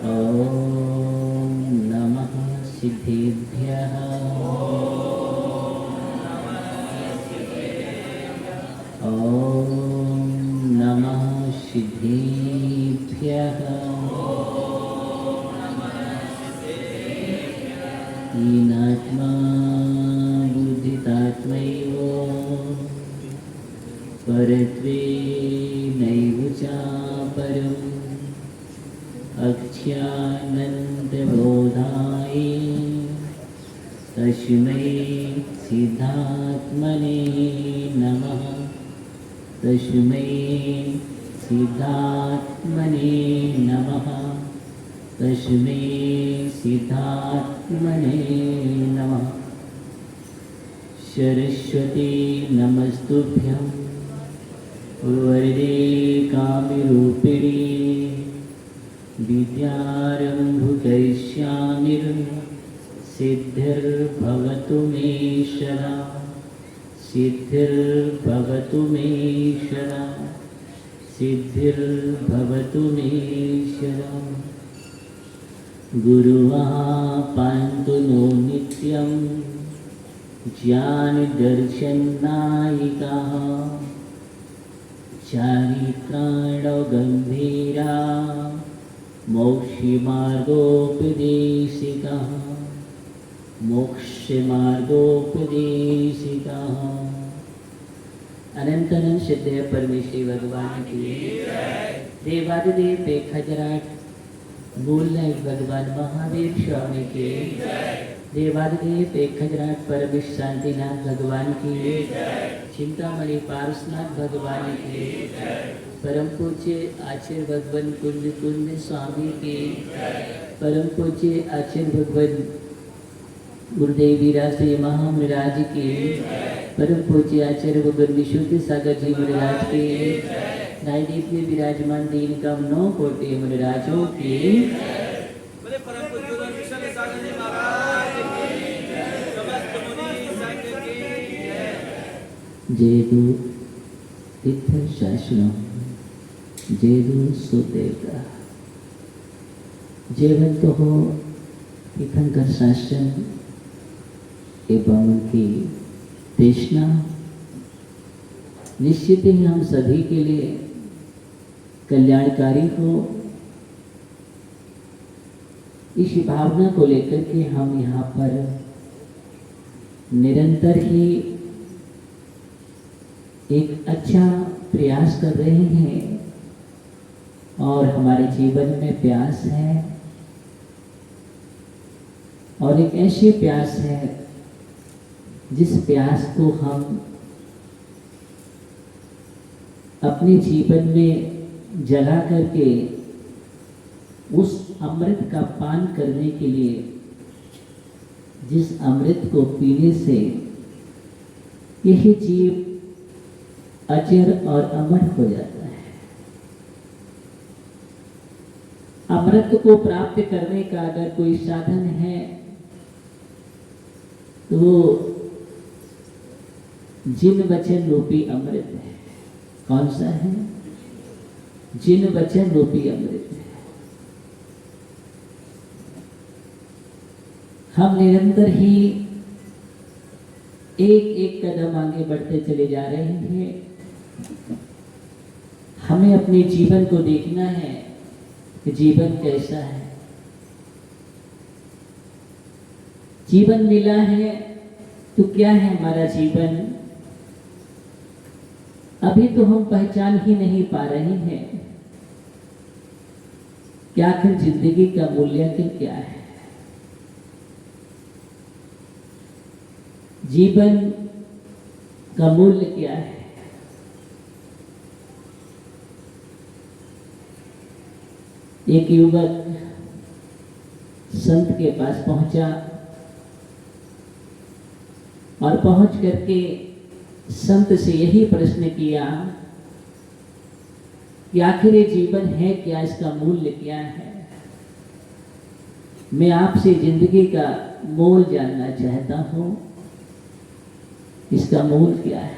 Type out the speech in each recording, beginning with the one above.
ॐ नमः सिद्धेभ्यः। ॐ नमः सिद्धेभ्यः। हीनात्मा बुद्धितात्मैव परत्वेनैव चापरम् अक्ष्यानन्दबोधाय तस्मै सिद्धात्मने नमः। तस्मै सिद्धात्मने नमः। तस्मै सिद्धात्मने नमः। सरस्वती नमस्तुभ्यं वरदे कामरूपिणी विद्यारम्भ करिष्यामि सिद्धिर्भवतु मे सदा। सिद्धिर्भवतु मे सदा। सिद्धिर्भवतु मे सदा। गुरुः पान्तु नो नित्यं ज्ञानदर्शननायिकाः चारित्राणो गम्भीरा मोक्षमार्गोपदेशिकाः। मोक्षमार्गोपदेशिकाः। अनंत अनंत सिद्धे परमेश्वरी भगवान की देवादिदेव पेखजराट मूलनायक भगवान महावीर स्वामी के देवादिदेव पेखजराट परम शांतिनाथ भगवान की चिंतामणि पारसनाथ भगवान की परम पूज्य आचार्य भगवान कुंज कुंज स्वामी के परम पूज्य आचार्य भगवान गुरुदेव वीरा श्री महामराज के परम पूज्य आचार्य भगवान विशुद्ध सागर जी महाराज के नायदीप में विराजमान दीन कम 9 कोटि महाराजों के जयदु तीर्थ शासनम जयदु सुदेवता जयवंत हो तीर्थंकर शासन एवं उनकी देशना निश्चित ही हम सभी के लिए कल्याणकारी हो। इस भावना को लेकर के हम यहाँ पर निरंतर ही एक अच्छा प्रयास कर रहे हैं और हमारे जीवन में प्यास है और एक ऐसी प्यास है जिस प्यास को हम अपने जीवन में जला करके उस अमृत का पान करने के लिए जिस अमृत को पीने से यही जीव अजर और अमर हो जाता है। अमृत को प्राप्त करने का अगर कोई साधन है तो वो जिन वचन रूपी अमृत है। कौन सा है? जिन वचन रूपी अमृत है। हम निरंतर ही एक एक कदम आगे बढ़ते चले जा रहे हैं। हमें अपने जीवन को देखना है कि जीवन कैसा है। जीवन मिला है तो क्या है हमारा जीवन? अभी तो हम पहचान ही नहीं पा रहे हैं कि आखिर जिंदगी का मूल्यांकन क्या है। जीवन का मूल्य क्या है? एक युवक संत के पास पहुंचा और पहुंच करके संत से यही प्रश्न किया कि आखिर ये जीवन है क्या, इसका मूल्य क्या है। मैं आपसे जिंदगी का मोल जानना चाहता हूं, इसका मूल क्या है।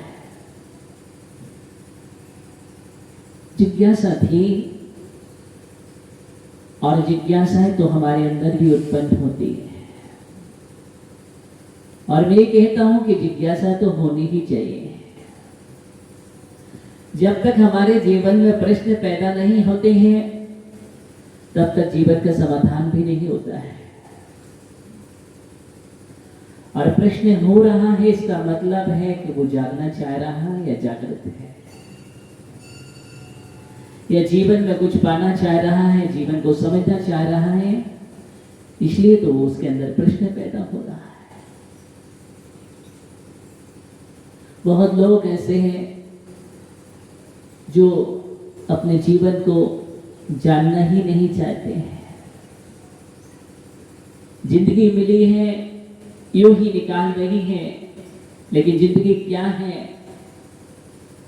जिज्ञासा थी और जिज्ञासाएं तो हमारे अंदर भी उत्पन्न होती है। और मैं कहता हूं कि जिज्ञासा तो होनी ही चाहिए। जब तक हमारे जीवन में प्रश्न पैदा नहीं होते हैं तब तक जीवन का समाधान भी नहीं होता है। और प्रश्न हो रहा है इसका मतलब है कि वो जागना चाह रहा है या जागृत है, या जीवन में कुछ पाना चाह रहा है, जीवन को समझना चाह रहा है, इसलिए तो वो उसके अंदर प्रश्न पैदा हो रहा है। बहुत लोग ऐसे हैं जो अपने जीवन को जानना ही नहीं चाहते हैं। जिंदगी मिली है यूं ही निकाल रही है, लेकिन जिंदगी क्या है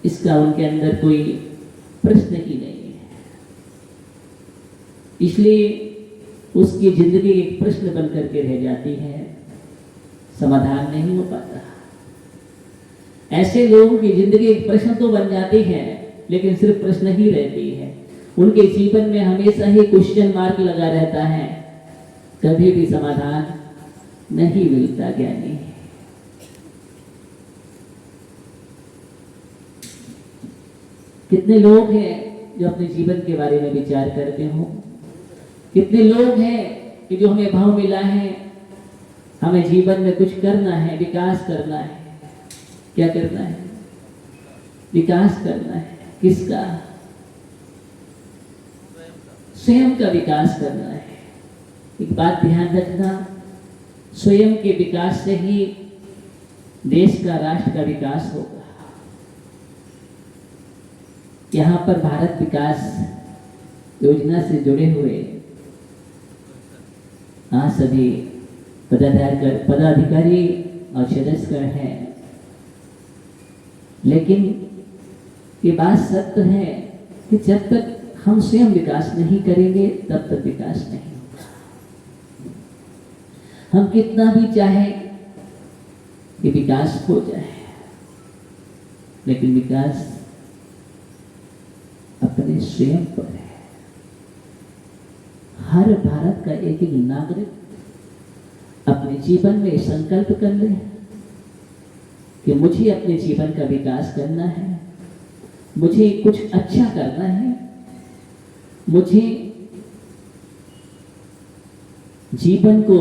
इसका उनके अंदर कोई प्रश्न ही नहीं है। इसलिए उसकी जिंदगी एक प्रश्न बन करके रह जाती है, समाधान नहीं हो पाता। ऐसे लोगों की जिंदगी एक प्रश्न तो बन जाती है लेकिन सिर्फ प्रश्न ही रहती है। उनके जीवन में हमेशा ही क्वेश्चन मार्क लगा रहता है, कभी भी समाधान नहीं मिलता। ज्ञानी कितने लोग हैं जो अपने जीवन के बारे में विचार करते हो, कितने लोग हैं कि जो हमें भाव मिला है, हमें जीवन में कुछ करना है, विकास करना है। क्या करना है? विकास करना है। किसका? स्वयं का विकास करना है। एक बात ध्यान रखना, स्वयं के विकास से ही देश का, राष्ट्र का विकास होगा। यहाँ पर भारत विकास योजना से जुड़े हुए सभी पदाधिकारी और सदस्य हैं, लेकिन ये बात सत्य है कि जब तक हम स्वयं विकास नहीं करेंगे तब तक विकास नहीं होगा। हम कितना भी चाहें कि विकास हो जाए, लेकिन विकास अपने स्वयं पर है। हर भारत का एक एक नागरिक अपने जीवन में संकल्प कर ले कि मुझे अपने जीवन का विकास करना है, मुझे कुछ अच्छा करना है, मुझे जीवन को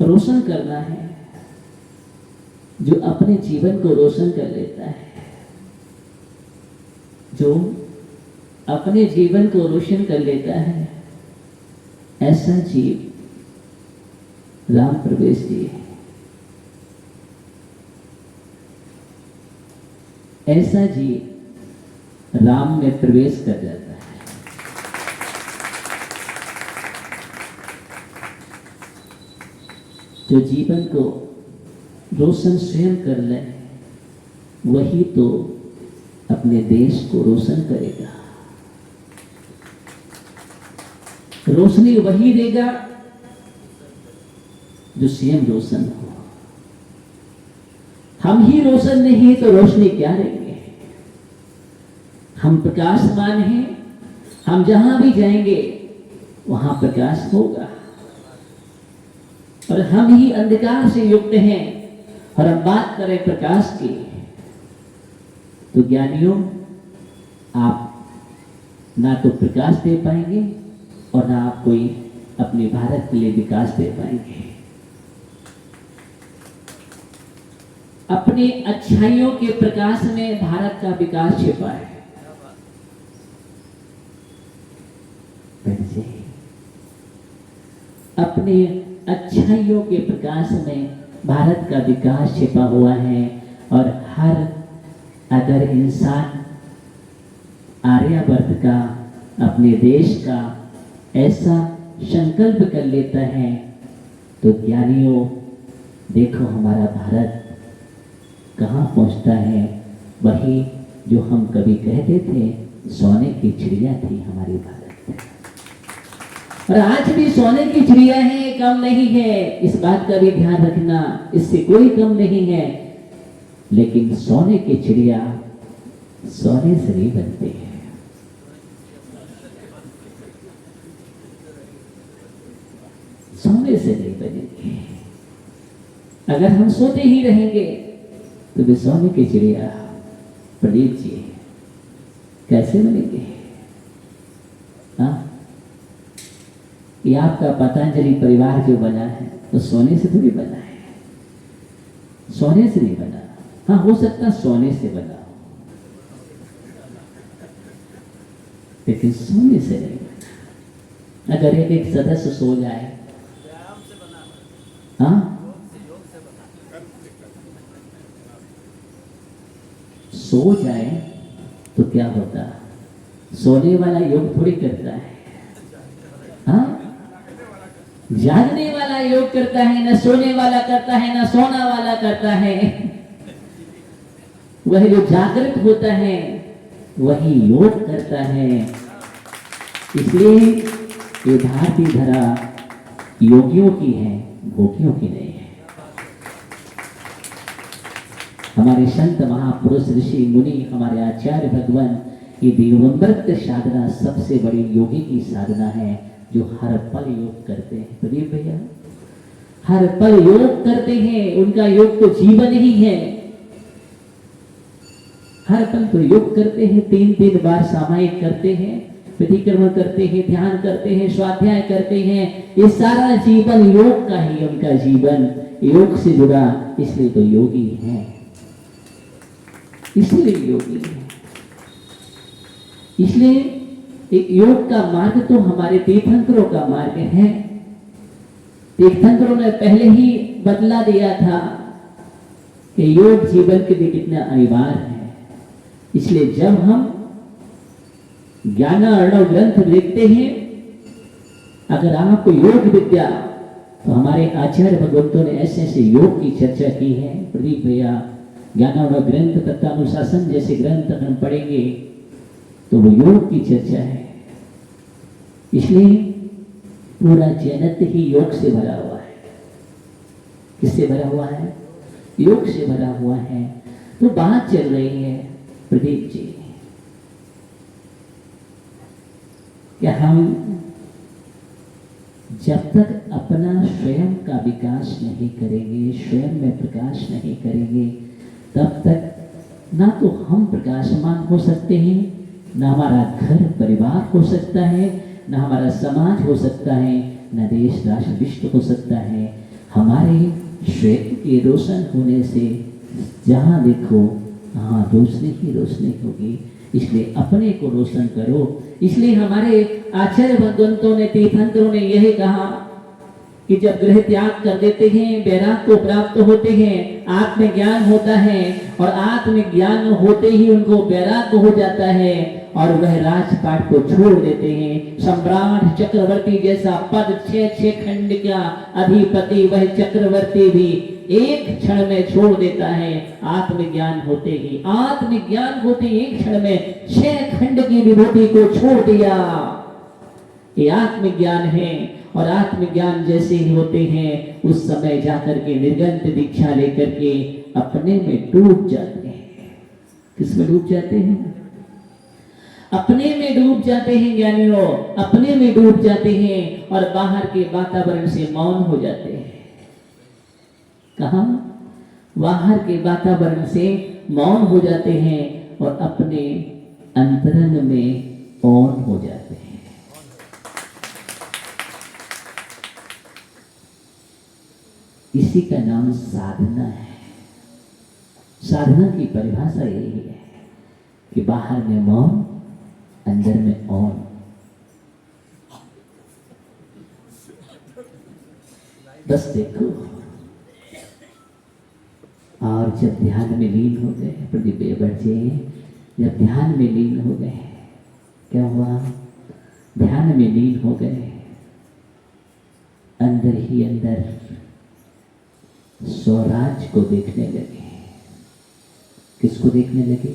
रोशन करना है। जो अपने जीवन को रोशन कर लेता है, जो अपने जीवन को रोशन कर लेता है, ऐसा जीव राम प्रवेश जी है। ऐसा जीव राम में प्रवेश कर जाता है। जो जीवन को रोशन स्वयं कर ले, वही तो अपने देश को रोशन करेगा। रोशनी वही देगा जो स्वयं रोशन हो। हम ही रोशन नहीं तो रोशनी क्या देंगे? हम प्रकाशमान हैं, हम जहां भी जाएंगे वहां प्रकाश होगा। और हम ही अंधकार से युक्त हैं और हम बात करें प्रकाश की, तो ज्ञानियों आप ना तो प्रकाश दे पाएंगे और ना आप कोई अपने भारत के लिए विकास दे पाएंगे। अपने अच्छाइयों के प्रकाश में भारत का विकास छिपा है। अपने अच्छाइयों के प्रकाश में भारत का विकास छिपा हुआ है। और हर अगर इंसान आर्यावर्त का, अपने देश का ऐसा संकल्प कर लेता है, तो ज्ञानियों देखो हमारा भारत कहाँ पहुँचता है। वही जो हम कभी कहते थे सोने की चिड़िया थी हमारी भारत, और आज भी सोने की चिड़िया है, कम नहीं है। इस बात का भी ध्यान रखना, इससे कोई कम नहीं है। लेकिन सोने की चिड़िया सोने से नहीं बनती है। से नहीं बनेंगे। अगर हम सोते ही रहेंगे तो वे सोने की चिड़िया प्रदीप जी कैसे बनेंगे? हाँ, ये आपका पतंजलि परिवार जो बना है तो सोने से थोड़ी बना है, सोने से नहीं बना। हाँ, हो सकता सोने से बना हो, लेकिन सोने से नहीं बना। अगर एक एक सदस्य सो जाए, हाँ, सो जाए तो क्या होता? सोने वाला योग थोड़ी करता है, हाँ, जागने वाला योग करता है, ना सोने वाला करता है, ना सोना वाला करता है। वह जो जागृत होता है वही योग करता है। इसलिए ये धरती धरा योगियों की है, भोगियों की नहीं है। हमारे संत महापुरुष ऋषि मुनि, हमारे आचार्य भगवान, ये दिगंबर साधना सबसे बड़ी योगी की साधना है, जो हर पल योग करते हैं। प्रदीप भैया हर पल योग करते हैं, उनका योग तो जीवन ही है। हर पल तो योग करते हैं, 3 बार सामायिक करते हैं, प्रतिक्रमण करते हैं, ध्यान करते हैं, स्वाध्याय करते हैं। ये सारा जीवन योग का ही, उनका जीवन योग से जुड़ा, इसलिए तो योगी है, इसलिए योगी है। इसलिए एक योग का मार्ग तो हमारे तीर्थंकरों का मार्ग है। तीर्थंकरों ने पहले ही बतला दिया था कि योग जीवन के लिए कितना अनिवार्य है। इसलिए जब हम ज्ञानार्णव ग्रंथ देखते हैं, अगर आपको योग विद्या, तो हमारे आचार्य भगवंतों ने ऐसे ऐसे योग की चर्चा की है। प्रदीप भैया ज्ञानार्णव ग्रंथ, तत्वानुशासन जैसे ग्रंथ हम पढ़ेंगे तो वो योग की चर्चा है। इसलिए पूरा जगत ही योग से भरा हुआ है। किससे भरा हुआ है? योग से भरा हुआ है। तो बात चल रही है प्रदीप जी, क्या हम जब तक अपना स्वयं का विकास नहीं करेंगे, स्वयं में प्रकाश नहीं करेंगे, तब तक ना तो हम प्रकाशमान हो सकते हैं, ना हमारा घर परिवार हो सकता है, ना हमारा समाज हो सकता है, ना देश राष्ट्र विश्व हो सकता है। हमारे स्वयं के रोशन होने से जहाँ देखो वहाँ रोशनी ही रोशनी होगी। इसलिए अपने को रोशन करो। इसलिए हमारे आचार्य भगवंतों ने, तीर्थंकरों ने यही कहा कि जब गृह त्याग कर देते हैं, वैराग को प्राप्त होते हैं, आत्मज्ञान होता है, और आत्मज्ञान होते ही उनको वैराग हो जाता है, और वह राजपाट को छोड़ देते हैं। सम्राट चक्रवर्ती जैसा पद, 6 खंड का अधिपति, वह चक्रवर्ती भी एक क्षण में छोड़ देता है। आत्मज्ञान होते ही, आत्मज्ञान होते ही एक क्षण में 6 खंड की विभूति को छोड़ दिया। ये आत्मज्ञान है। और आत्मज्ञान जैसे ही होते हैं, उस समय जाकर के निर्गंत दीक्षा लेकर के अपने में डूब जाते हैं। किसमें डूब जाते हैं? अपने में डूब जाते हैं ज्ञानियों, अपने में डूब जाते हैं, और बाहर के वातावरण से मौन हो जाते हैं। कहाँ? बाहर के वातावरण से मौन हो जाते हैं और अपने अंतरंग में ऑन हो जाते हैं। इसी का नाम साधना है। साधना की परिभाषा यही है कि बाहर में मौन, अंदर में ऑन। बस देखो। और जब ध्यान में लीन हो गए, प्रदीप बच्चे जब ध्यान में लीन हो गए, क्या हुआ? ध्यान में लीन हो गए, अंदर ही अंदर स्वराज को देखने लगे। किसको देखने लगे?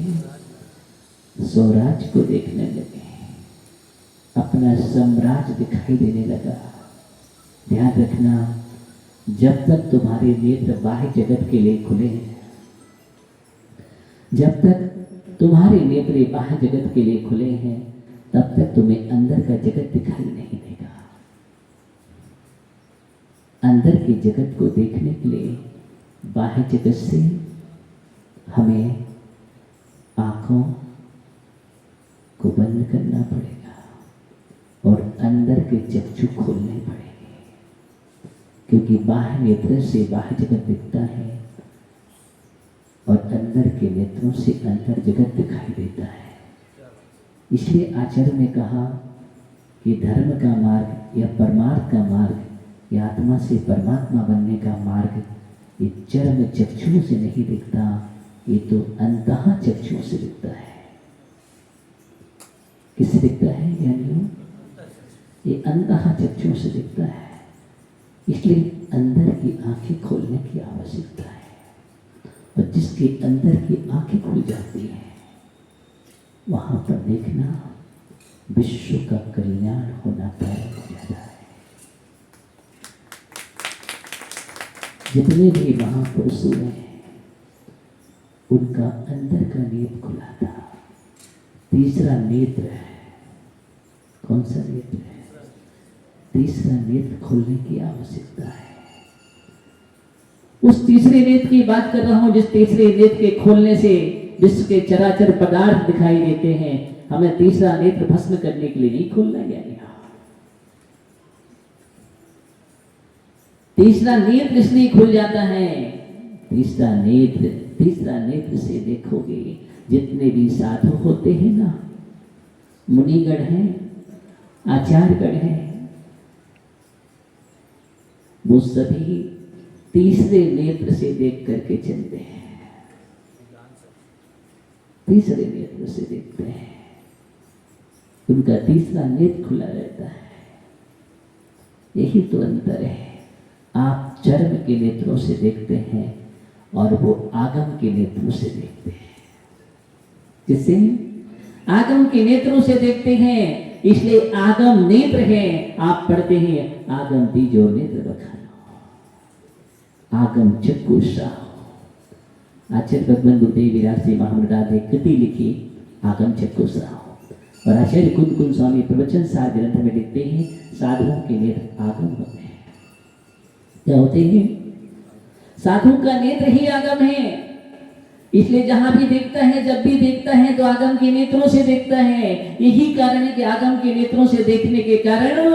स्वराज को देखने लगे। अपना साम्राज्य दिखाई देने लगा। ध्यान रखना, जब तक तुम्हारे नेत्र बाह्य जगत के लिए खुले हैं, जब तक तुम्हारे नेत्र बाह्य जगत के लिए खुले हैं, तब तक तुम्हें अंदर का जगत दिखाई नहीं देगा। अंदर के जगत को देखने के लिए बाह्य जगत से हमें आंखों को बंद करना पड़ेगा और अंदर के चक्षु खोलने पड़ेंगे, क्योंकि बाह्य नेत्र से बाह्य जगत दिखता है और अंदर के नेत्रों से अंतर जगत दिखाई देता है। इसलिए आचार्य ने कहा कि धर्म का मार्ग या परमार्थ का मार्ग या आत्मा से परमात्मा बनने का मार्ग ये चर्म चक्षुओं से नहीं दिखता, ये तो अंतः चक्षुओं से दिखता है। किससे दिखता है ज्ञानियों? ये अंतः चक्षुओं से दिखता है। इसलिए अंदर की आंखें खोलने की आवश्यकता है, और जिसके अंदर की आंखें खुल जाती हैं वहां पर देखना विश्व का कल्याण होना प्रारंभ हो जाता है। जितने भी महापुरुष हुए हैं उनका अंदर का नेत्र खुला था। तीसरा नेत्र है, कौन सा नेत्र है? तीसरा नेत्र खोलने की आवश्यकता है। उस तीसरे नेत्र की बात कर रहा हूं, जिस तीसरे नेत्र के खोलने से विश्व के चराचर पदार्थ दिखाई देते हैं। हमें तीसरा नेत्र भस्म करने के लिए नहीं खोलना गया। तीसरा नेत्र इसलिए खुल जाता है, तीसरा नेत्र से देखोगे जितने भी साधु होते हैं ना, मुनिगण हैं, आचार्यगण हैं, वो सभी तीसरे नेत्र से देख करके चलते हैं। तीसरे नेत्र से देखते हैं, उनका तीसरा नेत्र खुला रहता है। यही तो अंतर है। आप चर्म के नेत्रों से देखते हैं और वो आगम के नेत्रों से देखते हैं। किससे? आगम के नेत्रों से देखते हैं, इसलिए आगम नेत्र है। आप पढ़ते हैं आगम तीजो नेत्र बखानो, आगम चक्कु शाह। आचार्य भगवान गुरुदेव विरासी महामंडल ने कृति लिखी आगम चक्कु शाह, और आचार्य कुंद स्वामी प्रवचन सार ग्रंथ में लिखते हैं साधुओं के नेत्र आगम होते हैं। क्या होते हैं? साधु का नेत्र ही आगम है। इसलिए जहां भी देखता है, जब भी देखता है तो आगम के नेत्रों से देखता है। यही कारण है कि आगम के नेत्रों से देखने के कारण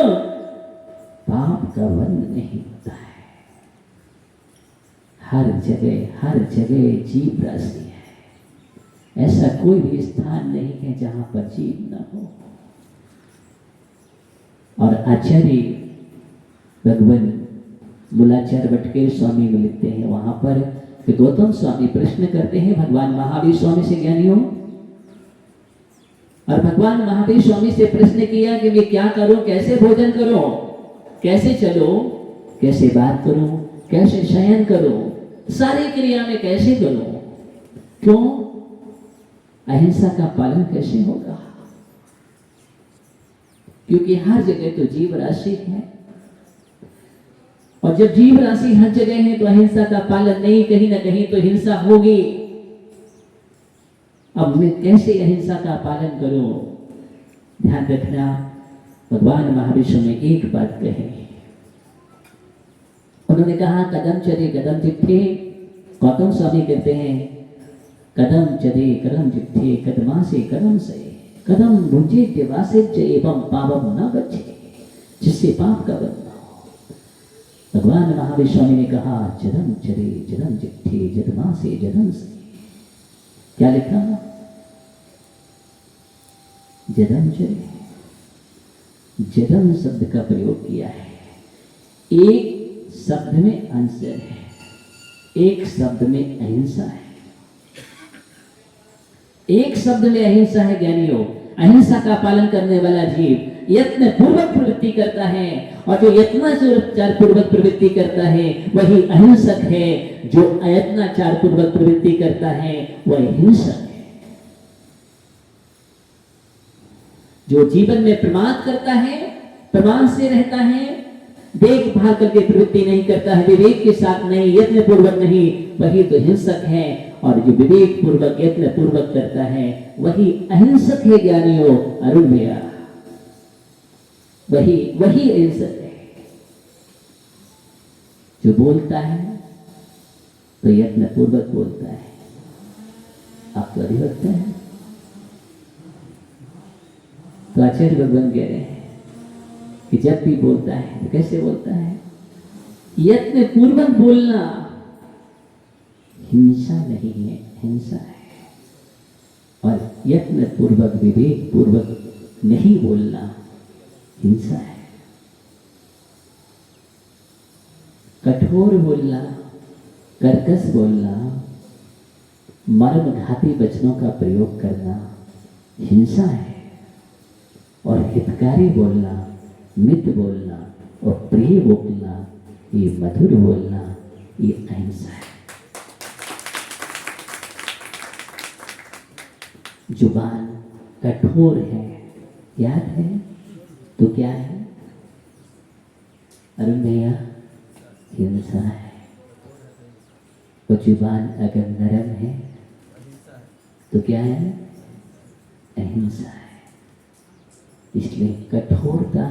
पाप का बंध नहीं होता है। हर जगह जीव राशि है। ऐसा कोई भी स्थान नहीं है जहां पर जीव न हो। और आचार्य भगवान मूलाचार्य भट्टकेर स्वामी में लिखते हैं वहां पर कि गौतम स्वामी प्रश्न करते हैं भगवान महावीर स्वामी से, ज्ञानियों, और भगवान महावीर स्वामी से प्रश्न किया कि मैं क्या करूं, कैसे भोजन करूं, कैसे चलो, कैसे बात करूं, कैसे शयन करूं, सारी क्रिया में कैसे करूं? क्यों? अहिंसा का पालन कैसे होगा? क्योंकि हर जगह तो जीव राशि है, और जब जीव राशि हर जगह है तो अहिंसा का पालन नहीं, कहीं ना कहीं तो हिंसा होगी। अब मैं कैसे अहिंसा का पालन करूं? ध्यान रखना, भगवान महावीर में एक बात कहे, उन्होंने कहा कदम चले कदम जिठे। गौतम स्वामी कहते हैं कदम चले कदम जिठे, कदमा से कदम से, कदम भुंजे देवासे एवं पावम न बचे, जिससे पाप का बंध। भगवान महावीर स्वामी ने कहा जन्म चले जन्म जिठे, जन्मा से जन्म से। क्या लिखा? जन्म चले, जन्म शब्द का प्रयोग किया है। एक शब्द में अंतर है, एक शब्द में अहिंसा है। एक शब्द में अहिंसा है ज्ञानियों। अहिंसा का पालन करने वाला जीव यत्न पूर्वक प्रवृत्ति करता है, और जो यत्नाचार पूर्वक प्रवृत्ति करता है वही अहिंसक है। जो अयत्नाचार पूर्वक प्रवृत्ति करता है वह हिंसक है। जो जीवन में प्रमाद करता है, प्रमाद से रहता है, देखभाल करके प्रवृत्ति नहीं करता है, विवेक के साथ नहीं, यत्न पूर्वक नहीं, वही तो हिंसक है। और जो विवेक पूर्वक यत्न पूर्वक करता है वही अहिंसक है ज्ञानियों। अरुण भैया, वही अहिंसक है। जो बोलता है तो यत्न पूर्वक बोलता है। आप तो अधिवक्ता है, तो आचार्य भगवान कह रहे हैं कि जब भी बोलता है तो कैसे बोलता है? यत्न पूर्वक बोलना हिंसा नहीं है, हिंसा है। और यत्न पूर्वक, विवेक पूर्वक नहीं बोलना हिंसा है। कठोर बोलना, कर्कश बोलना, मर्मघाती वचनों का प्रयोग करना हिंसा है। और हितकारी बोलना, मित बोलना और प्रिय बोलना, ये मधुर बोलना, ये अहिंसा है। जुबान कठोर है, याद है तो क्या है अरुण भैया? हिंसा है। और जुबान अगर नरम है तो क्या है? अहिंसा है। इसलिए कठोरता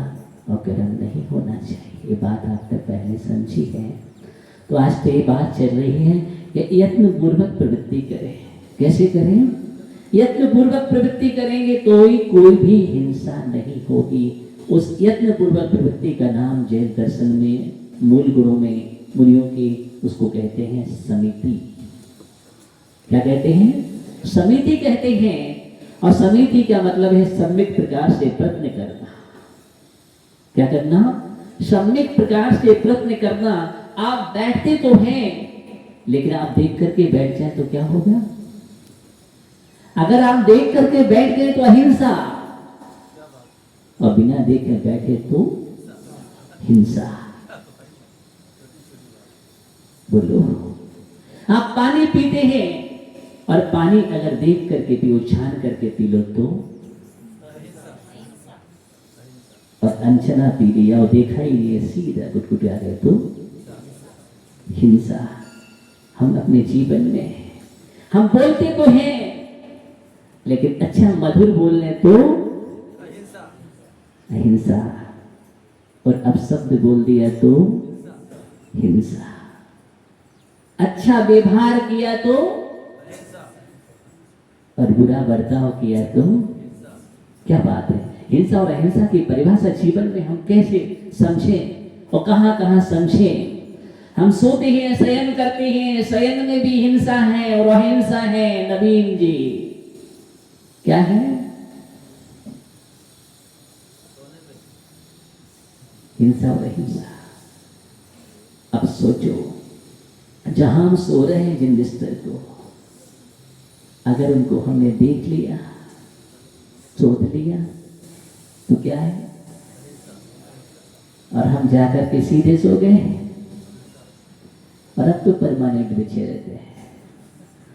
और गर्म नहीं होना चाहिए। ये बात आपने पहले समझी है। तो आज तो ये बात चल रही है कि यत्न पूर्वक प्रवृत्ति करें। कैसे करें? यत्न पूर्वक प्रवृत्ति करेंगे तो ही कोई भी हिंसा नहीं होगी। उस यत्न पूर्वक प्रवृत्ति का नाम जैन दर्शन में, मूल गुणों में, मुनियों के, उसको कहते हैं समिति। क्या कहते हैं? समिति कहते हैं। और समिति का मतलब है सम्यक प्रकार से प्रयत्न करना। क्या करना? सम्यक प्रकार से प्रयत्न करना। आप बैठते तो हैं, लेकिन आप देख करके बैठ जाए तो क्या होगा? अगर आप देख करके बैठ गए तो अहिंसा, और बिना देखे बैठे तो हिंसा। बोलो। आप पानी पीते हैं और पानी अगर देख करके पियो, छान करके पी लो तो, और अनछना पी लिया और देखा ही नहीं, सीधा गुटगुटा गए तो हिंसा। हम अपने जीवन में हम बोलते तो हैं, लेकिन अच्छा मधुर बोलने तो अहिंसा, और अपशब्द बोल दिया तो हिंसा। अच्छा व्यवहार किया तो, और बुरा बर्ताव किया तो क्या बात है? हिंसा और अहिंसा की परिभाषा जीवन में हम कैसे समझें और कहां कहां समझें? हम सोते हैं, शयन करते हैं, शयन में भी हिंसा है और अहिंसा है। नवीन जी, क्या है? हिंसा और अहिंसा। अब सोचो, जहां हम सो रहे हैं जिन बिस्तर को, अगर उनको हमने देख लिया, सोच लिया तो क्या है? और हम जाकर के सीधे सो गए, और अब तो परमानेंट बिछे रहते हैं,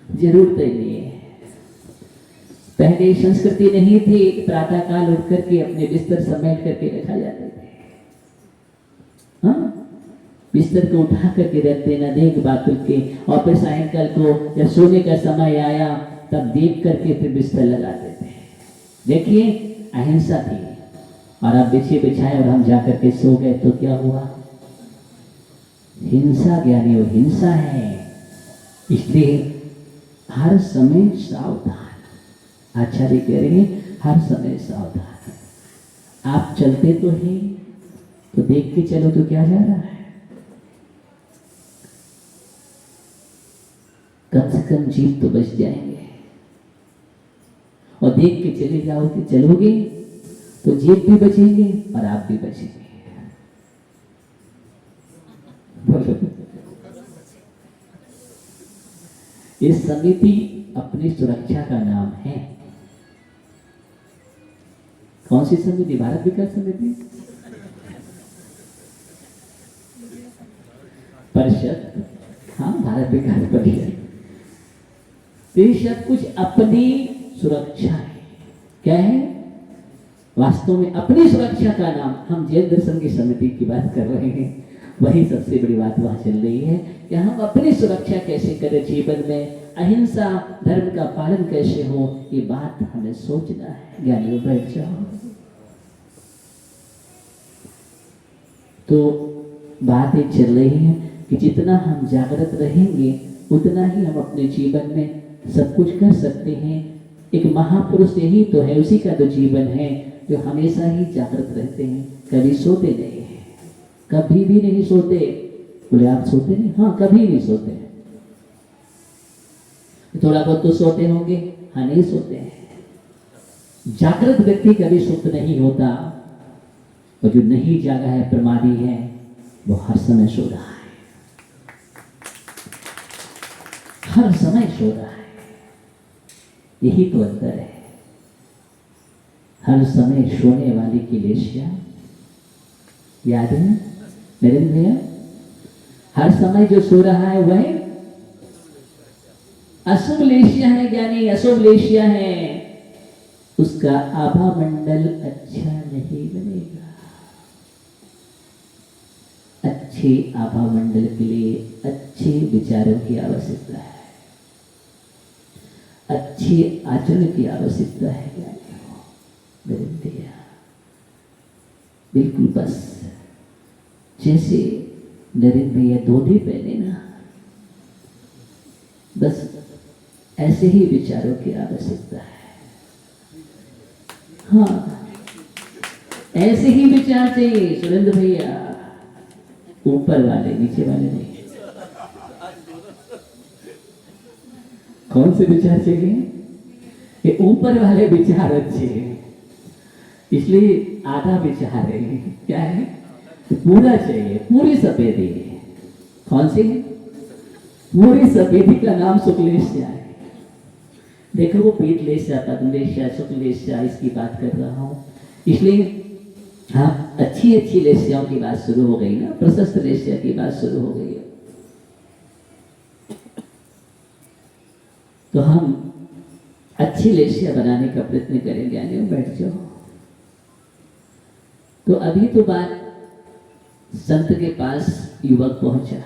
जरूरत ही नहीं है। पहले संस्कृति नहीं थी, प्रातः काल उठ करके अपने बिस्तर समेट करके रखा जाते थे। हाँ, बिस्तर को उठा करके रखते, न देख बात के, और फिर सायंकाल को जब सोने का समय आया तब देख करके फिर बिस्तर लगाते थे। देखिए, अहिंसा थी। और अब बिछे बिछाए और हम जाकर के सो गए तो क्या हुआ? हिंसा। ज्ञानी वो हिंसा है। इसलिए हर समय सावधान। आचार्य कह रहे हैं हर समय सावधान। आप चलते तो हैं, तो देख के चलो तो क्या जा रहा है? कम से कम जीव तो बच जाएंगे। और देख के चले जाओगे, चलोगे तो जीव भी बचेंगे और आप भी बचेंगे। इस समिति अपनी सुरक्षा का नाम है। कौन सी समिति? भारत विकास समिति, परिषद। हाँ, भारत विकास परिषद। ये सब कुछ अपनी सुरक्षा है। क्या है? वास्तव में अपनी सुरक्षा का नाम। हम जैन दर्शन की समिति की बात कर रहे हैं, वही सबसे बड़ी बात वहां चल रही है कि हम अपनी सुरक्षा कैसे करें जीवन में, अहिंसा धर्म का पालन कैसे हो, ये बात हमें सोचना है। ज्ञानियों, बैठ जाओ। तो बात एक चल रही है कि जितना हम जागृत रहेंगे उतना ही हम अपने जीवन में सब कुछ कर सकते हैं। एक महापुरुष यही तो है, उसी का तो जीवन है, जो हमेशा ही जागृत रहते हैं, कभी सोते नहीं है, कभी भी नहीं सोते। बोले आप सोते नहीं? हाँ, कभी नहीं सोते। थोड़ा बहुत तो सोते होंगे? हाँ, नहीं सोते हैं। जागृत व्यक्ति कभी सुप्त नहीं होता, और जो नहीं जागा है, प्रमादी है, वो हर समय सो रहा है, हर समय सो रहा है। यही तो अंतर है। हर समय सोने वाली की लेशिया याद है मेरे भैया? हर समय जो सो रहा है वह अशुभ लेशिया है, ज्ञानी अशुभ लेशिया है, उसका आभा मंडल अच्छा नहीं बनेगा। अच्छे आभा मंडल के लिए अच्छे विचारों की आवश्यकता है, अच्छे आचरण की आवश्यकता है। मेरे भैया बिल्कुल बस जैसे नरेंद्र भैया धोती पहने ना, बस ऐसे ही विचारों की आवश्यकता है। हाँ, ऐसे ही विचार चाहिए सुरेंद्र भैया, ऊपर वाले, नीचे वाले नहीं। कौन से विचार चाहिए? ये ऊपर वाले विचार अच्छे हैं, इसलिए आधा विचार है। क्या है? तो पूरा चाहिए, पूरी सफेदी। कौन सी? पूरी सफेदी का नाम शुक्लेश्या है। देखो वो पीतलेश्या, पद्मलेश्या, शुक्लेश्या, इसकी बात कर रहा हूँ। इसलिए हाँ, अच्छी अच्छी लेस्याओं की बात शुरू हो गई ना, प्रशस्त लेस्या की बात शुरू हो गई है। तो हम अच्छी लेस्या बनाने का प्रयत्न करेंगे। आने बैठ जाओ। तो अभी तो बात संत के पास युवक पहुंचा।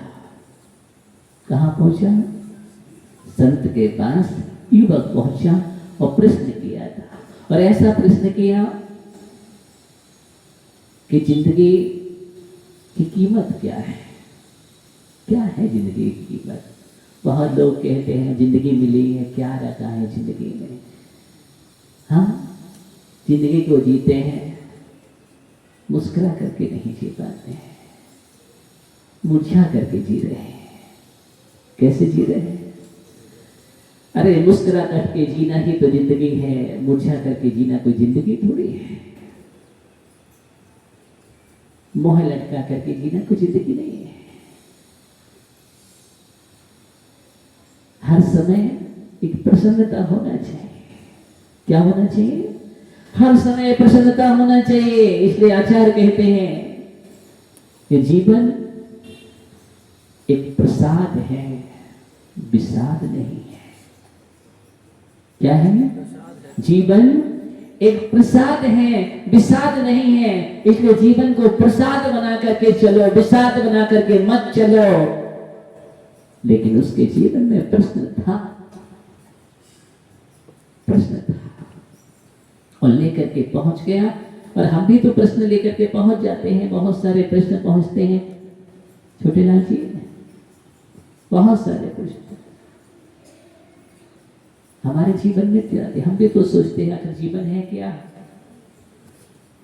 कहाँ पहुंचा? संत के पास युवक पहुंचा और प्रश्न किया था, और ऐसा प्रश्न किया कि जिंदगी की कीमत क्या है? क्या है जिंदगी की कीमत? बहुत लोग कहते हैं जिंदगी मिली है, क्या रखा है जिंदगी में। हम जिंदगी को जीते हैं, मुस्कुरा करके नहीं जी पाते हैं, मुरझा करके जी रहे हैं। कैसे जी रहे हैं? अरे मुस्कुरा करके जीना ही तो जिंदगी है, मुरझा करके जीना कोई जिंदगी थोड़ी है। मोह लटका करके जीना कोई जिंदगी नहीं है। हर समय एक प्रसन्नता होना चाहिए। क्या होना चाहिए? हर समय प्रसन्नता होना चाहिए। इसलिए आचार्य कहते हैं कि जीवन एक प्रसाद है, विषाद नहीं है। क्या है? जीवन एक प्रसाद है, विषाद नहीं है। इसलिए जीवन को प्रसाद बना करके चलो, विषाद बना करके मत चलो। लेकिन उसके जीवन में प्रश्न था, प्रश्न था, और लेकर के पहुंच गया। और हम भी तो प्रश्न लेकर के पहुंच जाते हैं, बहुत सारे प्रश्न पहुंचते हैं छोटे लाल जी, बहुत सारे प्रश्न हमारे जीवन में क्या आते। हम भी तो सोचते हैं आखिर जीवन है क्या?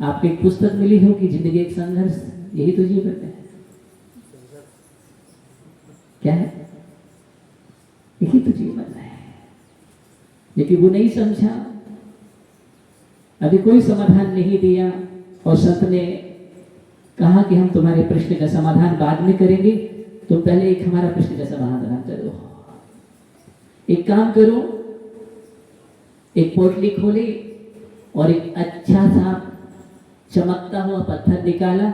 आपको एक पुस्तक मिली होगी, जिंदगी एक संघर्ष, यही तो जीवन है। क्या है? यही तो जीवन है। लेकिन वो नहीं समझा, अभी कोई समाधान नहीं दिया। और संत ने कहा कि हम तुम्हारे प्रश्न का समाधान बाद में करेंगे, तो पहले एक हमारा प्रश्न का समाधान करो। एक काम करो, एक पोटली खोली और एक अच्छा सा चमकता हुआ पत्थर निकाला।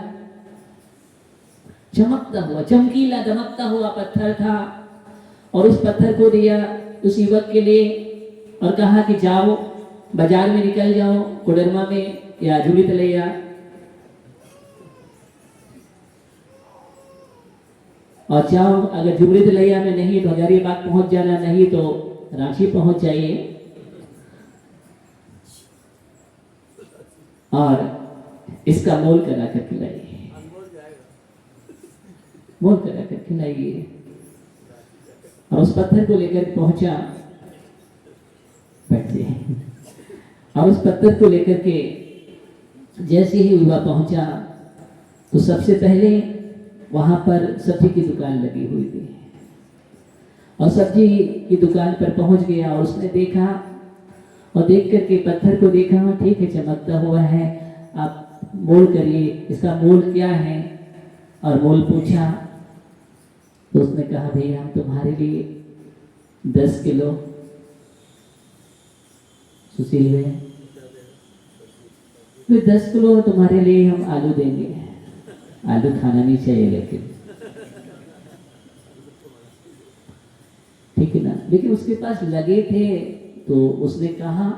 चमकता हुआ, चमकीला दमकता हुआ पत्थर था, और उस पत्थर को दिया उस युवक के लिए और कहा कि जाओ बाजार में निकल जाओ, कोडरमा में या झूली तलैया, और जाओ, अगर झूली तलैया में नहीं तो हजारीबाग पहुंच जाना, नहीं तो रांची पहुंच जाइए, और इसका मोल करा करके लाइए। मोल करा कर खिलाइए। और उस पत्थर को लेकर पहुंचा, बैठिए। और उस पत्थर को लेकर के जैसे ही विवाह पहुंचा तो सबसे पहले वहां पर सब्जी की दुकान लगी हुई थी, और सब्जी की दुकान पर पहुंच गया और उसने देखा, और देख करके पत्थर को देखा, ठीक है चमकता हुआ है, आप मोल करिए, इसका मोल क्या है। और मोल पूछा तो उसने कहा भैया हम तुम्हारे लिए 10 किलो सुशील है, तो 10 किलो तुम्हारे लिए हम आलू देंगे। आलू खाना नहीं चाहिए लेकिन, ठीक है ना, लेकिन उसके पास लगे थे तो उसने कहा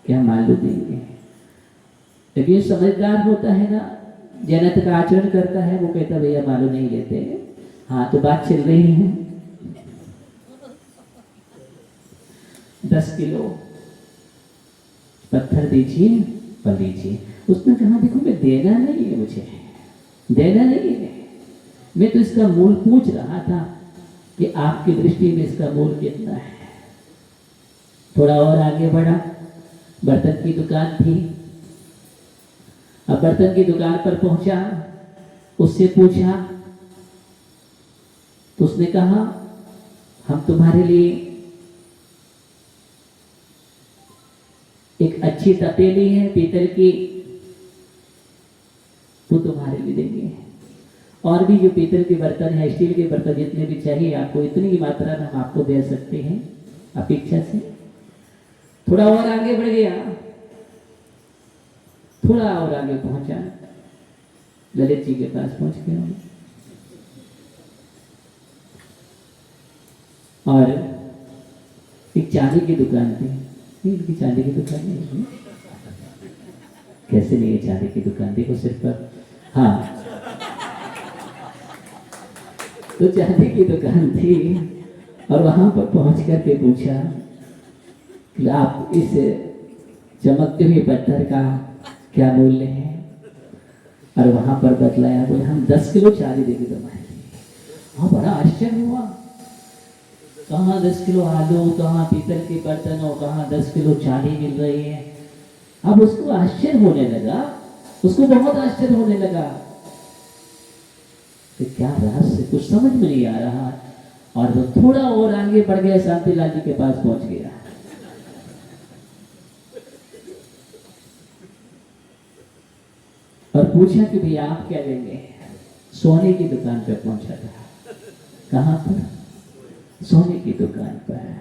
कि हम आलू देंगे। लेकिन ये समझदार होता है ना, जन्नत का आचरण करता है, वो कहता भैया हम आलू नहीं लेते हैं। हाँ तो बात चल रही है 10 किलो पत्थर दीजिए और लीजिए। उसने कहा देखो मैं देना नहीं है, मुझे देना नहीं है, मैं तो इसका मूल पूछ रहा था कि आपकी दृष्टि में इसका मूल कितना है। थोड़ा और आगे बढ़ा, बर्तन की दुकान थी। अब बर्तन की दुकान पर पहुंचा, उससे पूछा तो उसने कहा हम तुम्हारे लिए एक अच्छी तपेली है पीतल की, तो तुम्हारे लिए देंगे। और भी जो पीतल के बर्तन है, स्टील के बर्तन जितने भी चाहिए आपको, इतनी ही मात्रा में हम आपको दे सकते हैं आपकी इच्छा से। थोड़ा और आगे बढ़ गया, थोड़ा और आगे पहुंचा, ललित जी के पास पहुंच गया और एक चांदी की दुकान थी। इनकी चांदी की दुकान नहीं, कैसे नहीं है चांदी की दुकान, देखो सिर्फ पर, हाँ तो चांदी की दुकान थी। और वहां पर पहुंच करके पूछा कि आप इस चमकते हुए पत्थर का क्या मूल्य है। और वहां पर बतलाया, बोले हम 10 किलो चांदी देंगे तुम्हारे लिए। हाँ बड़ा आश्चर्य हुआ, कहाँ 10 किलो आलू, कहाँ पीतल के बर्तन और कहाँ 10 किलो चांदी मिल रही है। अब उसको आश्चर्य होने लगा, उसको बहुत आश्चर्य होने लगा कि क्या रहस्य, कुछ समझ में नहीं आ रहा। और वो थोड़ा और आगे बढ़ गया, शांतिलाल जी के पास पहुंच गया। और पूछा कि भैया आप क्या लेंगे। सोने की दुकान पर पहुंचा था। कहां पर? सोने की दुकान पर।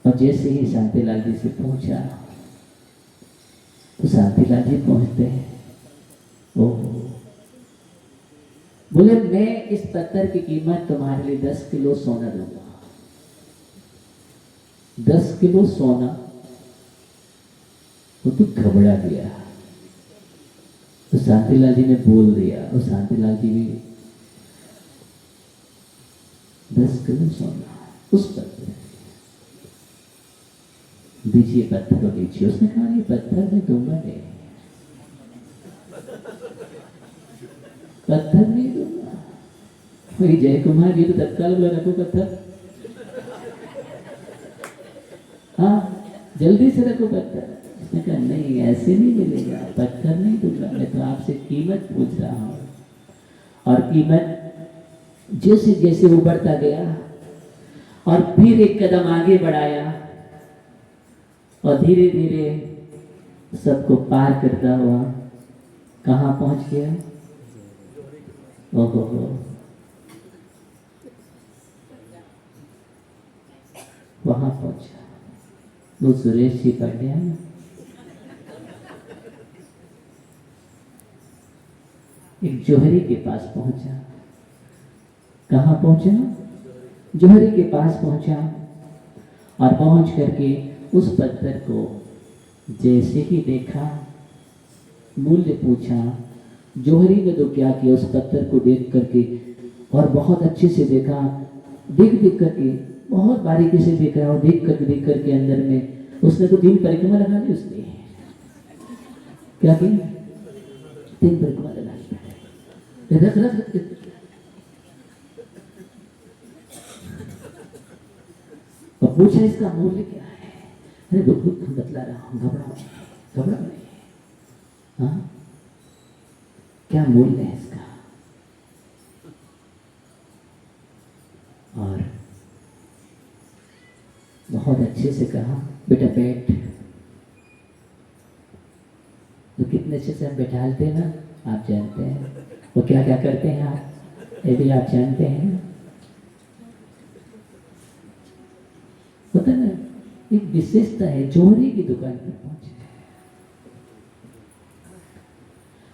और जैसे ही शांतिलाल जी से पूछा तो शांतिलाल जी पहुंचते हैं, ओह बोले मैं इस पत्थर की कीमत तुम्हारे लिए 10 किलो सोना दूंगा। 10 किलो सोना। वो तो घबरा गया। तो शांतिलाल जी ने बोल दिया, और शांतिलाल जी भी 10 किलो सोना उस पत्थर दीजिए, पत्थर को दीजिए। उसने कहा ये पत्थर मैं दूंगा नहीं, पत्थर नहीं दूंगा। वही जय कुमार जी तो तत्काल बोला रखो पत्थर, हाँ जल्दी से रखो पत्थर। उसने कहा नहीं ऐसे नहीं मिलेगा, पत्थर नहीं दूंगा, मैं तो आपसे कीमत पूछ रहा हूं। और कीमत जैसे जैसे वो बढ़ता गया और फिर एक कदम आगे बढ़ाया और धीरे धीरे सबको पार करता हुआ कहाँ पहुंच गया। ओहो हो, वहां पहुंचा। वो सुरेश जी पंड्या एक जोहरी के पास पहुंचा। कहाँ पहुंचा? जोहरी के पास पहुंचा। और पहुंच करके उस पत्थर को जैसे ही देखा, मूल्य पूछा। जोहरी ने तो क्या किया, उस पत्थर को देख करके और बहुत अच्छे से देखा, देख देख करके बहुत बारीकी से देखा, और देख करके अंदर में उसने तो 3 परिक्रमा लगा ली। उसने क्या की? 3 परिक्रमा लगा ली। रख रख रख। और पूछा इसका मूल्य क्या है? अरे बहुत बतला रहा हूं, घबराओ नहीं। हाँ, क्या मूल्य है इसका? और बहुत अच्छे से कहा, बेटा बैठ। तो कितने अच्छे से हम बैठालते ना, आप जानते हैं वो क्या क्या करते हैं आप, ये भी आप जानते हैं। पता ना, एक विशेषता है, जोहरी की दुकान पर पहुंचे।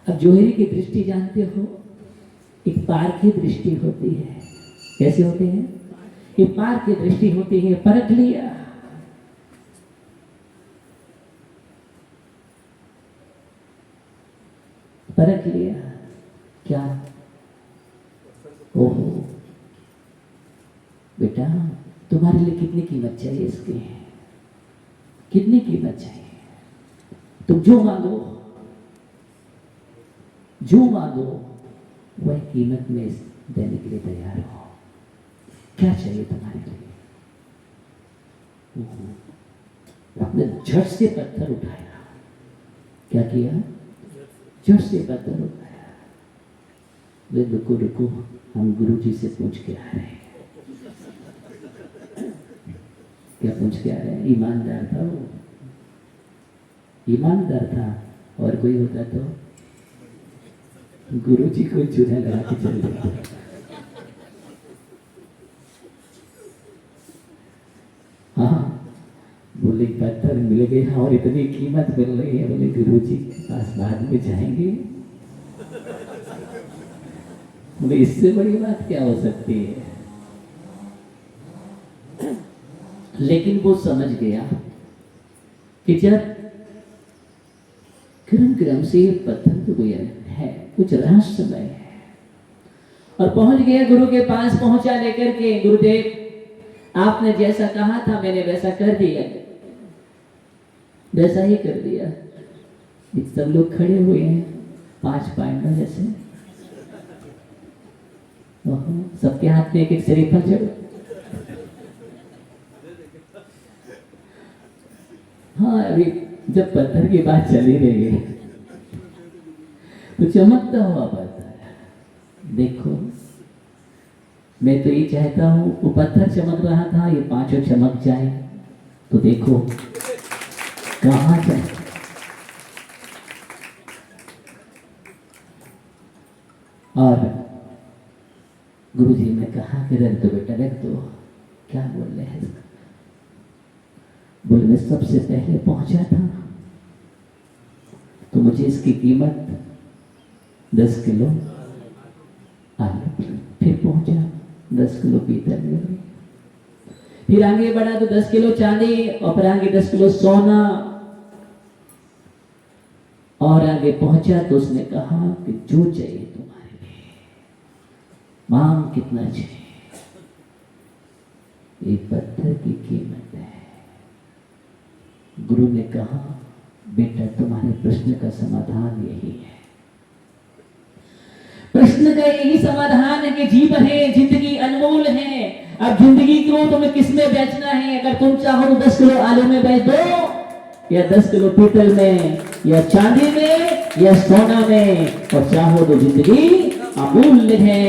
अब जोहरी की दृष्टि जानते हो, एक पार की दृष्टि होती है। कैसे होते हैं? एक पार की दृष्टि होती है। परख लिया, परख लिया क्या? ओहो बेटा, तुम्हारे लिए कितनी कीमत चाहिए इसकी? कितनी कीमत चाहिए? तुम जो मांगो वह कीमत में देने के लिए तैयार हो। क्या चाहिए तुम्हारे लिए? आपने झट से पत्थर उठाया। क्या किया? झट से पत्थर उठाया। वे रुको, हम गुरुजी से पूछ के आ रहे हैं। क्या पूछ के आ रहे हैं? ईमानदार था वो, ईमानदार था। और कोई होता तो गुरुजी को चूल्हा लगा के चल देता। हाँ, बोले पत्थर मिल गया और इतनी कीमत मिल रही है। बोले गुरुजी के पास बाद में जाएंगे। बोले इससे बड़ी बात क्या हो सकती है? लेकिन वो समझ गया कि जब क्रम से पत्थर तो कोई है, कुछ रहस्यमय है। और पहुंच गया गुरु के पास, पहुंचा लेकर के, गुरुदेव आपने जैसा कहा था मैंने वैसा कर दिया, वैसा ही कर दिया। सब लोग खड़े हुए हैं 5 पांडव जैसे, सबके हाथ में एक एक शरीफा चढ़। हाँ, अभी जब पत्थर की बात चली रही है तो चमकता हुआ पत्थर देखो। मैं तो ये चाहता हूं, वो पत्थर चमक रहा था, ये पांचों चमक जाए तो देखो कहां जाए। और गुरुजी ने कहा कि रख दो बेटा, रख दो। क्या बोल रहे हैं? बोले मैं सबसे पहले पहुंचा था तो मुझे इसकी कीमत 10 किलो आलू, फिर पहुंचा 10 किलो पीतल ले गई, फिर आगे बढ़ा तो 10 किलो चांदी, और फिर आगे 10 किलो सोना, और आगे पहुंचा तो उसने कहा कि जो चाहिए तुम्हारे लिए, मांग कितना चाहिए। एक पत्थर की कीमत है। गुरु ने कहा बेटा तुम्हारे प्रश्न का समाधान यही है। प्रश्न का यही समाधान है कि जीवन है, जिंदगी अनमोल है। अब जिंदगी को तुम्हें किस में बेचना है? अगर तुम चाहो तो 10 किलो आलू में बेच दो, या 10 किलो पीतल में, या चांदी में, या सोना में। और चाहो तो जिंदगी अमूल्य है।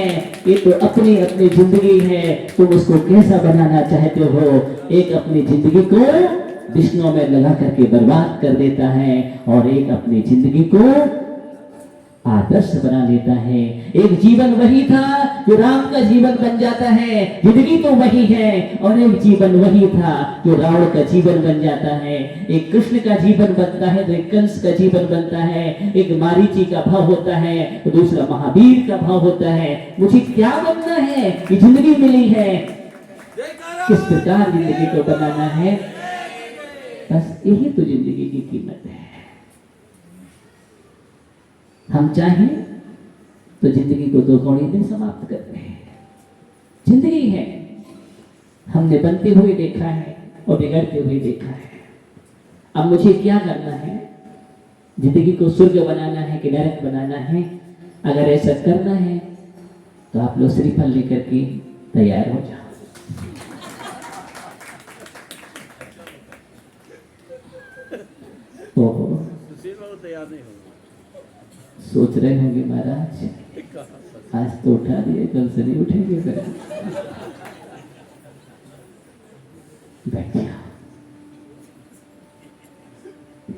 ये तो अपनी अपनी जिंदगी है, तुम उसको कैसा बनाना चाहते हो। एक अपनी जिंदगी को विष्णु में लगा करके बर्बाद कर देता है, और एक अपनी जिंदगी को आदर्श बना लेता है। एक जीवन वही था जो राम का जीवन बन जाता है, जिंदगी तो वही है। और एक जीवन वही था जो रावण का जीवन बन जाता है। एक कृष्ण का जीवन बनता है तो एक कंस का जीवन बनता है। एक मारीची का भाव होता है तो दूसरा महावीर का भाव होता है। मुझे क्या बनना है? ये जिंदगी मिली है, किस प्रकार जिंदगी को बनाना है, बस यही तो जिंदगी की कीमत है। हम चाहें तो जिंदगी को 2 कौड़ी में समाप्त कर रहे हैं। जिंदगी है, हमने बनते हुए देखा है और बिगड़ते हुए देखा है। अब मुझे क्या करना है? जिंदगी को स्वर्ग बनाना है कि नरक बनाना है, अगर ऐसा करना है तो आप लोग श्रीफल लेकर के तैयार हो जाओ। ओहो, तैयार नहीं होगा। सोच रहे होंगे महाराज आज तो उठा दिए, कल से नहीं उठेंगे फिर। बैठिए।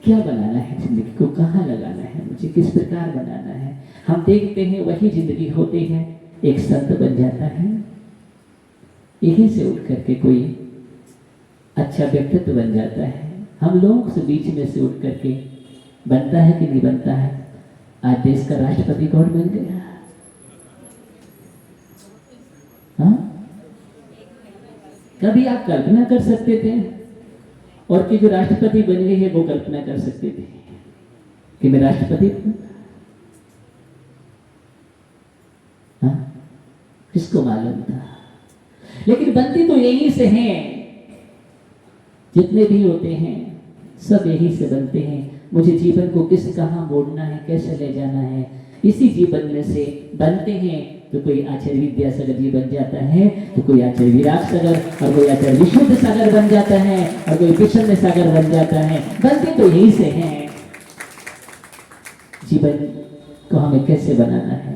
क्या बनाना है जिंदगी को, कहाँ लगाना है मुझे, किस प्रकार बनाना है। हम देखते हैं वही जिंदगी होती है, एक संत बन जाता है, यहीं से उठ करके कोई अच्छा व्यक्तित्व बन जाता है, हम लोगों से बीच में से उठ करके बनता है कि नहीं बनता है। आज देश का राष्ट्रपति कौन बन गया? हाँ, कभी आप कल्पना कर सकते थे और कि जो राष्ट्रपति बन गए हैं वो कल्पना कर सकते थे कि मैं राष्ट्रपति हूं? हाँ, किसको मालूम था। लेकिन बनते तो यहीं से हैं, जितने भी होते हैं सब यहीं से बनते हैं। मुझे जीवन को किस कहाँ मोड़ना है, कैसे ले जाना है, इसी जीवन में से बनते हैं। तो कोई आचार्य विद्यासागर जी बन जाता है, तो कोई आचार्य विराट सागर, और कोई आचार्य विशुद्ध सागर बन जाता है, और कोई प्रसन्न सागर बन जाता है। बनते तो यहीं से हैं। जीवन को हमें कैसे बनाना है,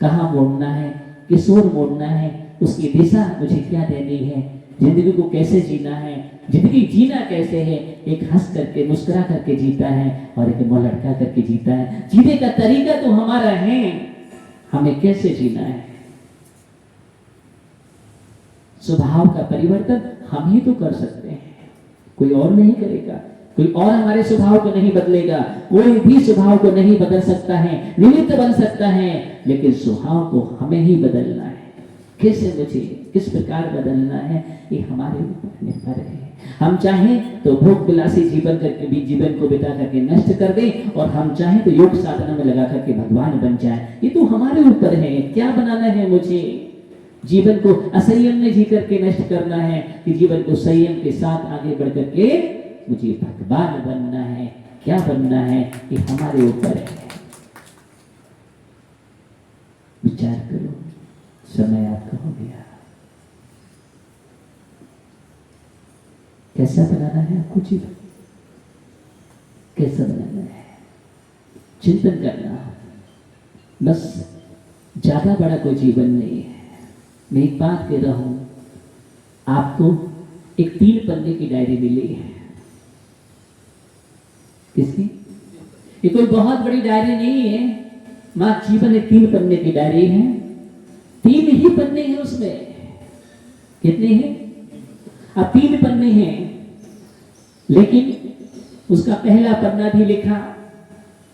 कहाँ मोड़ना है, किस ओर मोड़ना है, उसकी दिशा मुझे क्या देनी है, जिंदगी को कैसे जीना है। जिंदगी जीना कैसे है, एक हंस करके मुस्कुरा करके जीता है और एक मुंह लटका करके जीता है। जीने का तरीका तो हमारा है, हमें कैसे जीना है। स्वभाव का परिवर्तन हम ही तो कर सकते हैं, कोई और नहीं करेगा। कोई और हमारे स्वभाव को नहीं बदलेगा, कोई भी स्वभाव को नहीं बदल सकता है। निमित्त बन सकता है, लेकिन स्वभाव को हमें ही बदलना है। कैसे मुझे किस प्रकार बदलना है, ये हमारे ऊपर निर्भर है। हम चाहें तो भोग विलासी जीवन करके भी जीवन को बिता करके नष्ट कर दें, और हम चाहें तो योग साधना में लगा करके भगवान बन जाए। ये तो हमारे ऊपर है, क्या बनाना है मुझे। जीवन को असंयम में जी करके नष्ट करना है कि जीवन को संयम के साथ आगे बढ़ करके मुझे भगवान बनना है। क्या बनना है, ये हमारे ऊपर है। विचार करो, समय आपका हो गया। कैसा बनाना है आपको जीवन, कैसा बनाना है, चिंतन करना। बस ज्यादा बड़ा कोई जीवन नहीं है। मैं एक बात कह रहा हूं आपको, एक 3 पन्ने की डायरी मिली है। किसकी? ये कोई बहुत बड़ी डायरी नहीं है, मां जीवन एक 3 पन्ने की डायरी है। 3 ही पन्ने हैं उसमें। कितने हैं? अब 3 पन्ने हैं, लेकिन उसका पहला पन्ना भी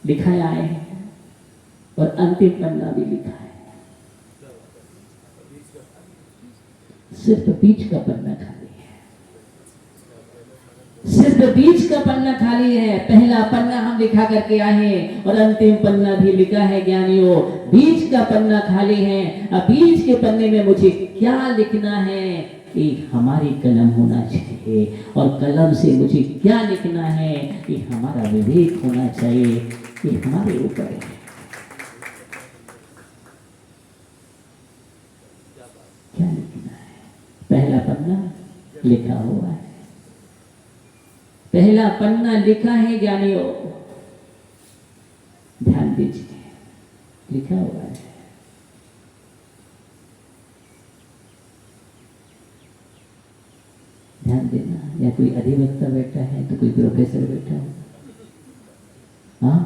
लिखाया है और अंतिम पन्ना भी लिखा है। सिर्फ बीच का पन्ना खाली है, सिर्फ बीच का पन्ना खाली है। पहला पन्ना हम लिखा करके आए और अंतिम पन्ना भी लिखा है ज्ञानियों। बीच का पन्ना खाली है। अब बीच के पन्ने में मुझे क्या लिखना है, कि हमारी कलम होना चाहिए, और कलम से मुझे क्या लिखना है, कि हमारा विवेक होना चाहिए। ये हमारे ऊपर है। क्या लिखना है? पहला पन्ना लिखा हुआ है, पहला पन्ना लिखा है ज्ञानियों, ध्यान दीजिए, लिखा हुआ है। ध्यान देना। या कोई अधिवक्ता बैठा है तो कोई प्रोफेसर बैठा है। हाँ,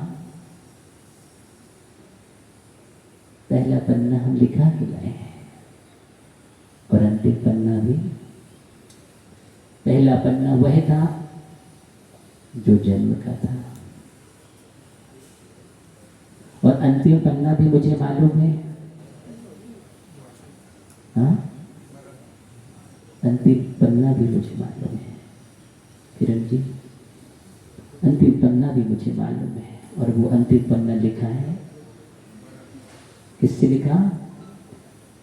पहला पन्ना हम लिखा के लाए हैं और अंतिम पन्ना भी। पहला पन्ना वह था जो जन्म का था, और अंतिम पन्ना भी मुझे मालूम है। हाँ, अंतिम पन्ना भी मुझे मालूम है। किरण जी, अंतिम पन्ना भी मुझे मालूम है। और वो अंतिम पन्ना लिखा है, किससे लिखा?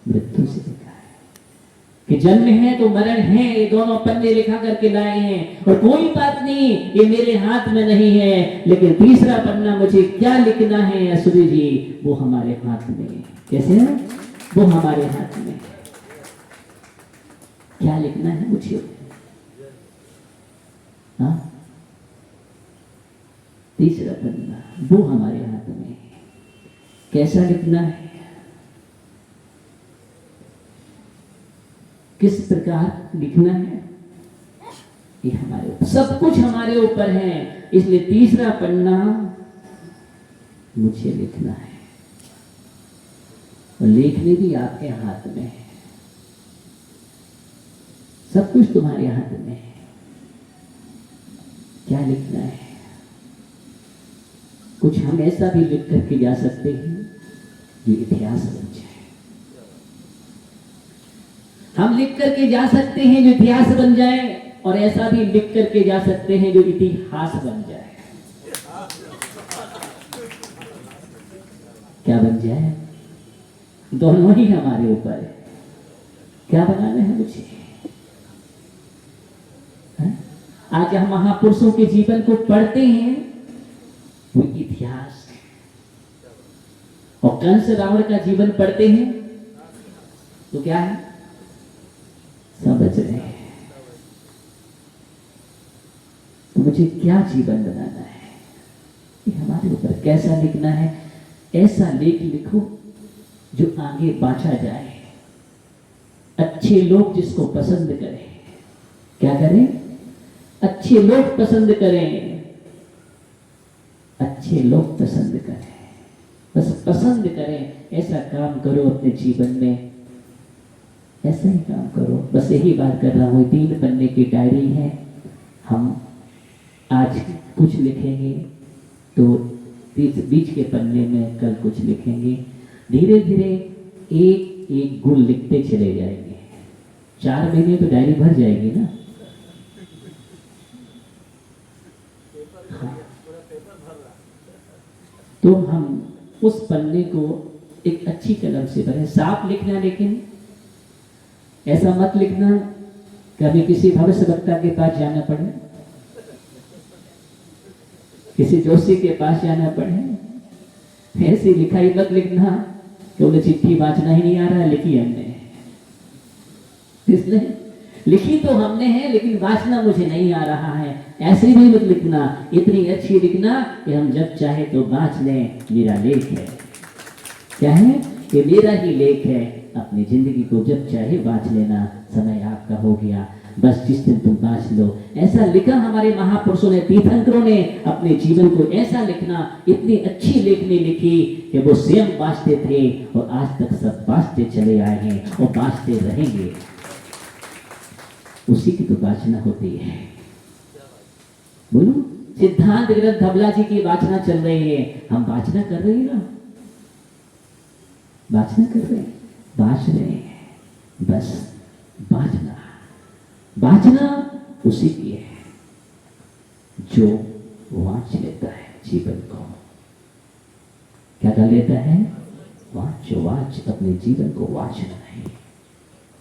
मृत्यु से लिखा है। कि जन्म है तो मरण है, ये दोनों पन्ने लिखा करके लाए हैं। और कोई बात नहीं, ये मेरे हाथ में नहीं है, लेकिन तीसरा पन्ना मुझे क्या लिखना है असुरी जी, वो हमारे हाथ में है। कैसे है? वो हमारे हाथ में। क्या लिखना है मुझे? हाँ, तीसरा पन्ना वो हमारे हाथ में है। कैसा लिखना है, किस प्रकार लिखना है, ये हमारे ऊपर, सब कुछ हमारे ऊपर है। इसलिए तीसरा पन्ना मुझे लिखना है, और लिखने भी आपके हाथ में है। सब कुछ तुम्हारे हाथ में है। क्या लिखना है? कुछ हम ऐसा भी लिख करके जा सकते हैं जो इतिहास बन जाए। हम लिख करके जा सकते हैं जो इतिहास बन जाए, और ऐसा भी लिख करके जा सकते हैं जो इतिहास बन जाए। क्या बन जाए? दोनों ही हमारे ऊपर है। क्या बनाना है मुझे? आज हम महापुरुषों के जीवन को पढ़ते हैं, वो इतिहास है। और कंस रावण का जीवन पढ़ते हैं तो क्या है? समझ रहे हैं। तो मुझे क्या जीवन बनाना है, ये हमारे ऊपर। कैसा लिखना है? ऐसा लेख लिखो जो आगे बांटा जाए, अच्छे लोग जिसको पसंद करें। क्या करें? अच्छे लोग पसंद करें, अच्छे लोग पसंद करें, बस पसंद करें। ऐसा काम करो अपने जीवन में, ऐसा ही काम करो। बस यही बात कर रहा हूँ। 3 पन्ने की डायरी है। हम आज कुछ लिखेंगे तो बीच के पन्ने में कल कुछ लिखेंगे। धीरे धीरे एक एक गुण लिखते चले जाएंगे। 4 महीने तो डायरी भर जाएगी ना। हाँ। तो हम उस पन्ने को एक अच्छी कलम से भरें। साफ लिखना, लेकिन ऐसा मत लिखना कभी किसी भविष्य वक्ता के पास जाना पड़े, किसी जोशी के पास जाना पड़े। ऐसी लिखाई मत लिखना कि उन्हें चिट्ठी वाचना ही नहीं आ रहा है, लिखी हमने। इसलिए लिखी तो हमने है, लेकिन वाचना मुझे नहीं आ रहा है, ऐसे भी मत लिखना। इतनी अच्छी लिखना कि हम जब चाहे तो वाच लें, मेरा लेख है। क्या है? ये मेरा ही लेख है। अपनी जिंदगी को जब चाहे वाच लेना, समय आपका हो गया, बस जिस दिन तुम वाच लो। ऐसा लिखा हमारे महापुरुषों ने, तीर्थंकरों ने अपने जीवन को ऐसा लिखना। इतनी अच्छी लेखनी लिखी कि वो स्वयं वाचते थे, और आज तक सब वाचते चले आए हैं और वाचते रहेंगे। उसी की तो वाचना होती है। बोलो, सिद्धांत ग्रंथ धबला जी की वाचना चल रही है, हम वाचना कर रहे हैं ना? वाचना कर रहे हैं, वाच रहे हैं, बस वाचना। वाचना उसी की है जो वाच लेता है जीवन को। क्या कर लेता है? वाच। वाच अपने जीवन को वाचना है।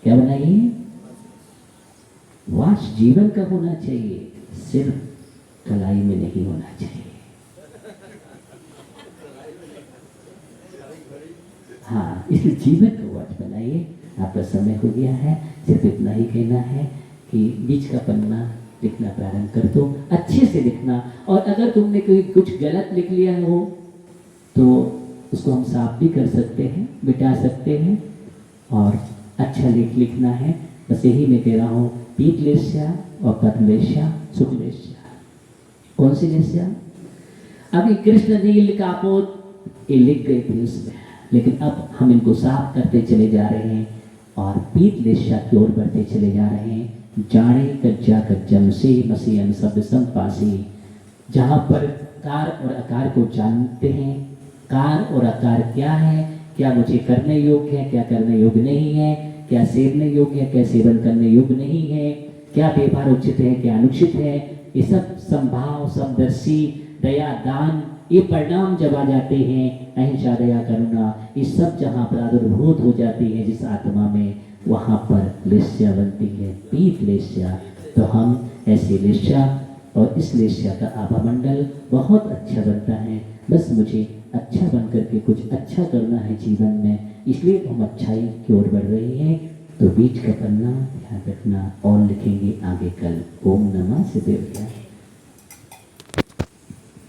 क्या बनाइए? वाच जीवन का होना चाहिए, सिर्फ कलाई में नहीं होना चाहिए। हाँ, इसलिए जीवन को वाच बनाइए। आपका समय हो गया है, सिर्फ इतना ही कहना है कि बीच का पन्ना लिखना प्रारंभ कर दो, अच्छे से लिखना। और अगर तुमने कोई कुछ गलत लिख लिया हो तो उसको हम साफ भी कर सकते हैं, मिटा सकते हैं, और अच्छा लेख लिखना है। बस यही मैं कह रहा हूँ। पीतलेस्या और पद्मलेस्या, शुक्लेस्या। कौन सी लेस्या? अभी कृष्ण नील कापोत ये लिख गए थे उसमें, लेकिन अब हम इनको साफ करते चले जा रहे हैं और पीतलेस्या की ओर बढ़ते चले जा रहे हैं। जाने कज्जा कज्जम से मसीहन शब्द संपासी, जहाँ पर कार और आकार को जानते हैं। कार और आकार क्या है, क्या मुझे करने योग्य है, क्या करने योग्य नहीं है, क्या सेवने योग्य है, क्या सेवन करने योग्य नहीं है, क्या व्यवहार उचित है, क्या अनुचित है। ये सब संभाव, समदर्शी, दया, दान, ये परिणाम जब आ जाते हैं, अहिंसा, दया, करुणा, ये सब जहाँ प्रादुर्भूत हो जाती है जिस आत्मा में, वहाँ पर लेस्या बनती है, पीत लेस्या। तो हम ऐसी लेस्या और इस लेस्या का आभा मंडल बहुत अच्छा बनता है। बस मुझे अच्छा बन करके कुछ अच्छा करना है जीवन में, इसलिए हम अच्छाई की ओर बढ़ रही हैं। तो बीच का पन्ना ध्यान रखना और लिखेंगे आगे कल। ओम नमः शिवाय।